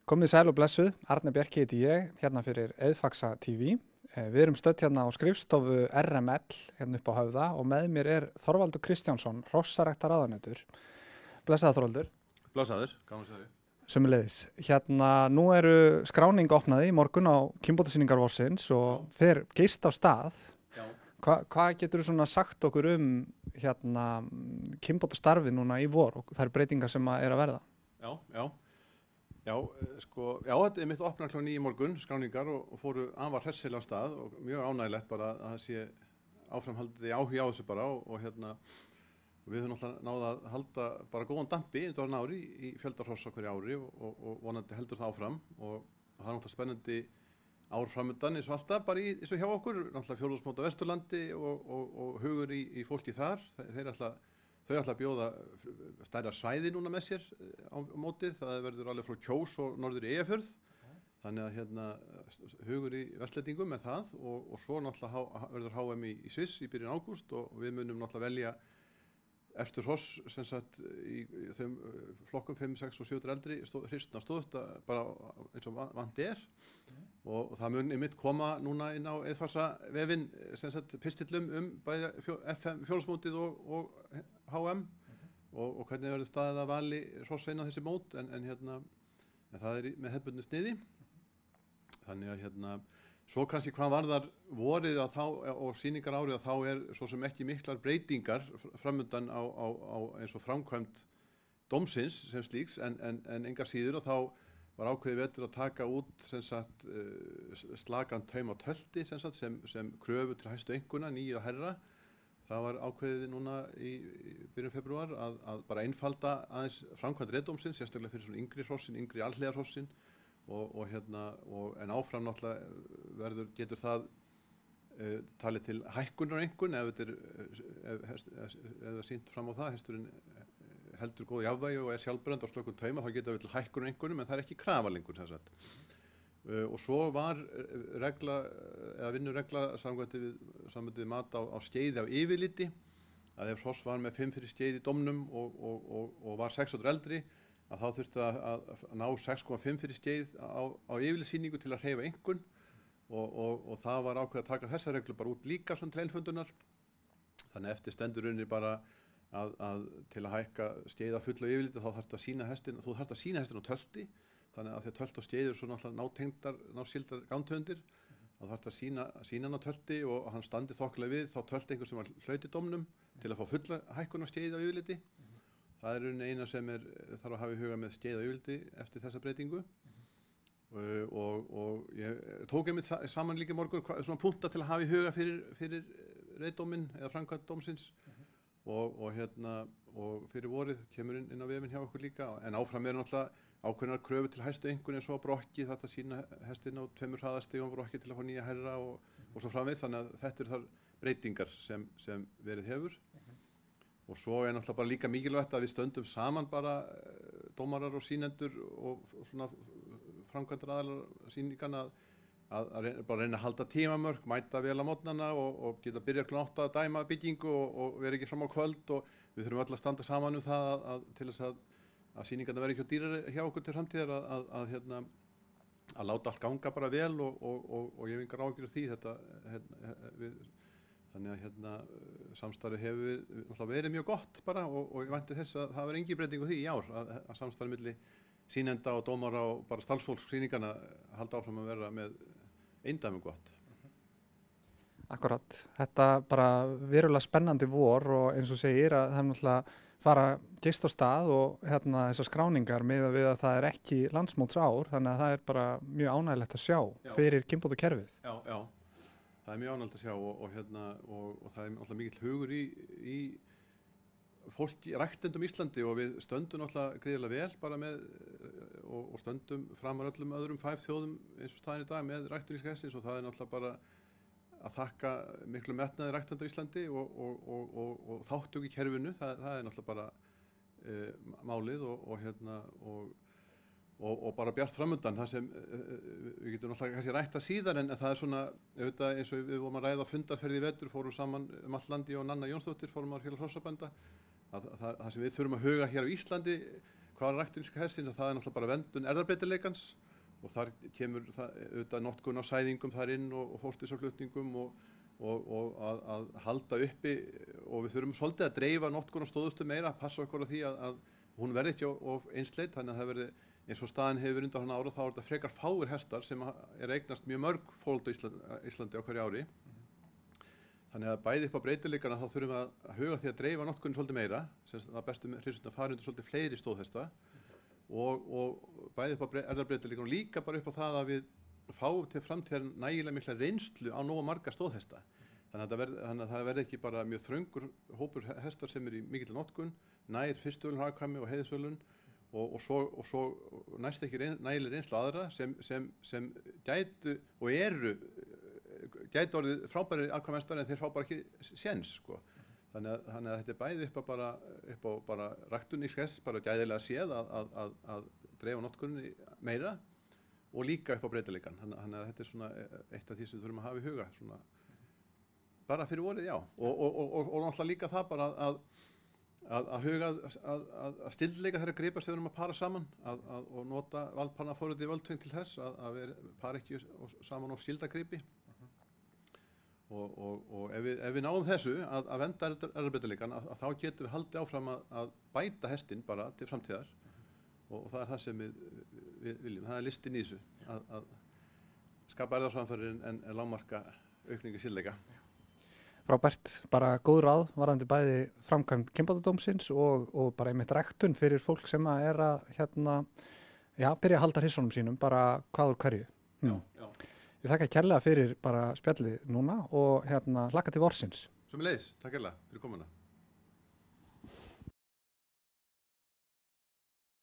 Komið sæl og blessuð, Arne Bjarki heiti ég, hérna fyrir Eðfaxa TV. Við erum stödd hérna á skrifstofu RML, hérna upp á Höfða og með mér er Þorvaldur Kristjánsson, hrossaræktarráðunautur. Blessaður Þorvaldur. Blessaður, gaman að segja. Sömuleiðis. Hérna, nú eru skráning opnaði í morgun á kynbótasýningar vorsins og fer geist á stað. Já. Hvað getur þú svona sagt okkur hérna kynbótastarfið núna í vor og það eru breytingar sem að er að verða? Þetta er mitt opnar kl. 9 í morgun, skráningar og fóru afar hressilega af stað og mjög ánægilegt bara að það sé áframhaldið áhugi á þessu bara og við höfum náttúrulega náð að halda bara góðan dampi undanfarin ári í fjölda hrossa hverju ári og vonandi heldur það áfram og það er náttúrulega spennandi ár framundan eins og alltaf bara eins og hjá okkur, náttúrulega fjórðungsmót á Vesturlandi og hugur í fólki þar, þau ætla að bjóða stærra svæði núna með sér á mótið, það verður alveg frá Kjós og norður í Eyjafjörð, þannig að hugur í vestlendingum með það og svo náttúrulega verður HM í Sviss í byrjun ágúst og við munum náttúrulega velja eftir hross sem sagt í þeim flokkum 5, 6 og 7 eldri hristna stóðust bara eins og vant er og það mun einmitt koma núna inn á Eðfaxa vefinn sem sagt pistillum bæði FM fjórðungsmótið og HM og hvernig verður staðið að vali hrossa inn á þessi mót en það er með hefðbundnu sniði þannig að svo kannski hvað varðar vorið og sýningar árið þá er svo sem ekki miklar breytingar framundan á eins og framkvæmd dómsins sem slíks en engar síður og þá var ákveðið vetur að taka út sem sagt slagan taum á tölti sem kröfu til hæstu einkunna 9 og herra. Það var ákveðið núna í byrjun febrúar að bara einfalda aðeins framkvæmd reiðdómsins, sérstaklega fyrir svona yngri hrossin, yngri alhliðarhrossin en áfram náttúrulega getur það talið til hækkunar einhvern ef það sýnt fram á það, hesturinn heldur góð jafnvægi og er sjálfbærandi á slökum tauma, þá getur það til hækkunar einhvernum en það er ekki krafa lengur sem sagt. Og svo var vinnuregla samkvæmt við mat á skeiði af yfirliti að ef hross var með 5 fyrir skeið í dómnum og var 6 ára eldri að þá þurfti að ná 6,5 fyrir skeið á yfirlitssýningu til að hreyfa einhvern og það var ákveðið að taka þessa reglu bara út líka svona til einfundunar þannig eftir stendur unni bara að til að hækka skeið af fullu yfirliti þá þarftu að sýna hestin á tölti þannig að því að tölt og skeið eru svo náttúrulega náskyldar gántöfundir þá þarftu að sýna hann á tölti og hann standi þokkalega við þá tölti einhver sem var hlaut í dómnum til að fá fulla hækkun á skeið á yfirliti. Það er eina sem þarf að hafa í huga með skeið á yfirliti eftir þessa breytingu og ég tók einmitt saman líka í morgun svona punta til að hafa í huga fyrir reiðdóminn eða framkvæmd dómsins og fyrir vorið kemur inn á vefinn hjá okkur líka en áfram náttúrulega ákveðnar kröfu til hæstu einhvern eins og á brokki þetta sýna hestinn á 2 hraðastigum brokki til að fá nýja herra og svo framvegis þannig að þetta þar breytingar sem verið hefur. Og svo náttúrulega bara líka mikilvægt að við stöndum saman bara dómarar og sýnendur og svona framkvæmdaraðilar sýninganna að bara reyna að halda tímamörk, mæta vel á morgnana og geta byrjað kl. 8 að dæma byggingu og vera ekki fram á kvöld og við þurfum öll að standa saman það til þess að sýningarna verði ekki dýrari hjá okkur til framtíðar að láta allt ganga bara vel og ég hef engar áhyggjur af því þannig að samstarfið hefur verið mjög gott bara og ég vænti þess að það verður engin breyting á því í ár að samstarfið milli sýnenda og dómara og bara starfsfólks sýninganna halda áfram að vera með eindæmi gott. Akkurat. Þetta bara verulega spennandi vor og eins og segir að það er náttúrulega fara geist á stað og þessar skráningar miðað við að það er ekki landsmótsár þannig að það er bara mjög ánægilegt að sjá fyrir kynbótakerfið. Já. Það er mjög ánægilegt að sjá og það er alltaf mikill hugur í fólki, ræktendum Íslandi og við stöndum alltaf gríðarlega vel bara með og stöndum framar öllum öðrum 5 þjóðum eins og staðin í dag með ræktun íslenska hestsins og það er alltaf bara að þakka miklu metnaði ræktenda á Íslandi og þátttöku í kerfinu, það er alltaf bara málið og bara bjart framundan það sem við getum náttúrulega kannski rætt það síðar en það er svona auðvitað eins og við vorum að ræða fundarferð í vetur fórum saman allt landi og Nanna Jónsdóttir fórum á Félag hrossabænda það sem við þurfum að huga hér á Íslandi hvað er ræktuníska hestin? Það er náttúrulega bara verndun erfðabreytileikans og þar kemur auðvitað notkun á sæðingum þar inn og fóstursaflutningum og að halda uppi og við þurfum svolítið að dreifa notkun á stóðustu meira, passa okkur á því að hún verði ekki of einsleit, þannig að það verði eins og staðan hefur undan ára þá er þetta frekar fáir hestar sem eignast mjög mörg fóld á Íslandi á hverju ári. Þannig að bæði upp á breytileikana þá þurfum við að huga því að dreifa notkunin svolítið meira, sem það bestu hryssuna fari undir svolítið fleiri stóðhesta og bæði upp á erfðabreytileikana og líka bara upp á það að við fáum til framtíðar nægilega mikla reynslu á nógu marga stóðhesta. Þannig að það verði ekki bara mjög þröngur hópur hestar sem í mikill notkun, nær fyrstuvölun, hagkvæmni og heiðisvölun og svo næst ekki nægilega reynslu aðra sem gætu og gætu orðið frábæri afkvæmhestar en þeir fá bara ekki séns sko. Þannig að þetta er bæði upp á bara ræktunísk hest, bara gæðilega séð að dreifa notkuninni meira og líka upp á breytileikan. Þannig að þetta er svona eitt af því sem við þurfum að hafa í huga svona bara fyrir vorið, já. Og náttúrulega líka það bara að huga að stillleika þeirra gripast þegar við erum að para saman og nota valdparnaforriti völdtving til þess að við para ekki saman á skildagripi. Og ef við náum þessu að venda erfðabreytileikann þá getum við haldið áfram að bæta hestinn bara til framtíðar og það er það sem við viljum. Það er listin í þessu að skapa erfðaframfarir en lágmarka aukningu skildleika. Frábært, bara góð ráð varðandi bæði framkvæmd kynbótadómsins og bara einmitt ræktun fyrir fólk sem er að byrja að halda hryssunum sínum bara hvað úr hverju. Já. Ég þakka kærlega fyrir bara spjallið núna og hlakka til vorsins. Sömuleiðis, takk kærlega fyrir komuna.